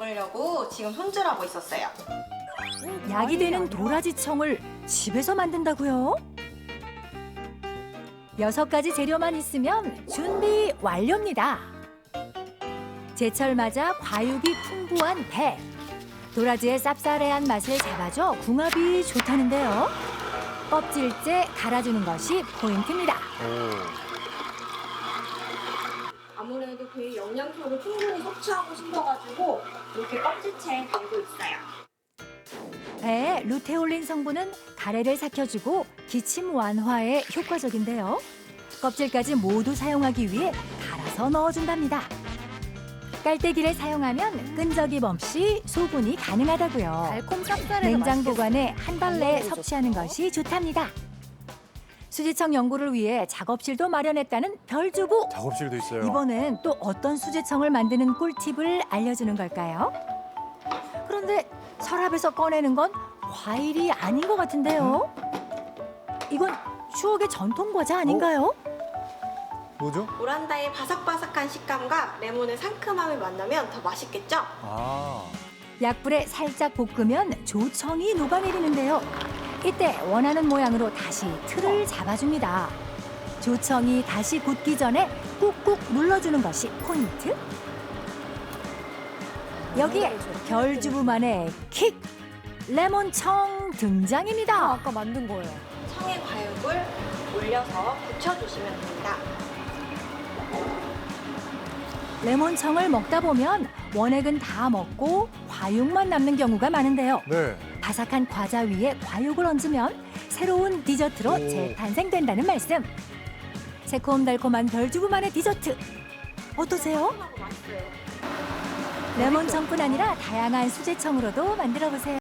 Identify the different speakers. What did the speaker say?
Speaker 1: 담으려고 지금 손질하고 있었어요.
Speaker 2: 약이 되는 도라지청을 집에서 만든다고요? 6가지 재료만 있으면 준비 완료입니다. 제철 맞아 과육이 풍부한 배. 도라지의 쌉싸래한 맛을 잡아줘 궁합이 좋다는데요. 껍질째 갈아주는 것이 포인트입니다.
Speaker 1: 아무래도 배의 영양소를 충분히 섭취하고 싶어가지고 이렇게 껍질째 달고 있어요.
Speaker 2: 배에 루테올린 성분은 가래를 삭혀주고 기침 완화에 효과적인데요. 껍질까지 모두 사용하기 위해 갈아서 넣어준답니다. 깔때기를 사용하면 끈적임 없이 소분이 가능하다고요.
Speaker 3: 달콤 쌉쌀해서
Speaker 2: 냉장
Speaker 3: 맛있겠어요.
Speaker 2: 보관에 한 달 내에
Speaker 3: 건강에도
Speaker 2: 섭취하는
Speaker 3: 좋죠.
Speaker 2: 것이 좋답니다. 수제청 연구를 위해 작업실도 마련했다는 별주부.
Speaker 4: 작업실도 있어요.
Speaker 2: 이번엔 또 어떤 수제청을 만드는 꿀팁을 알려주는 걸까요? 그런데 서랍에서 꺼내는 건 과일이 아닌 것 같은데요? 이건 추억의 전통 과자 아닌가요?
Speaker 4: 뭐죠?
Speaker 1: 오란다의 바삭바삭한 식감과 레몬의 상큼함을 만나면 더 맛있겠죠?
Speaker 4: 아,
Speaker 2: 약불에 살짝 볶으면 조청이 녹아내리는데요. 이때 원하는 모양으로 다시 틀을 잡아줍니다. 조청이 다시 굳기 전에 꾹꾹 눌러주는 것이 포인트. 여기에 별주부만의 킥! 레몬청 등장입니다.
Speaker 3: 아까 만든 거예요.
Speaker 1: 청의 과육을 올려서 붙여주시면 됩니다.
Speaker 2: 레몬청을 먹다 보면 원액은 다 먹고 과육만 남는 경우가 많은데요.
Speaker 4: 네.
Speaker 2: 바삭한 과자 위에 과육을 얹으면 새로운 디저트로
Speaker 4: 오.
Speaker 2: 재탄생된다는 말씀. 새콤달콤한 별주부만의 디저트. 어떠세요?
Speaker 1: 하고 맛있어요.
Speaker 2: 레몬청뿐 아니라 다양한 수제청으로도 만들어 보세요.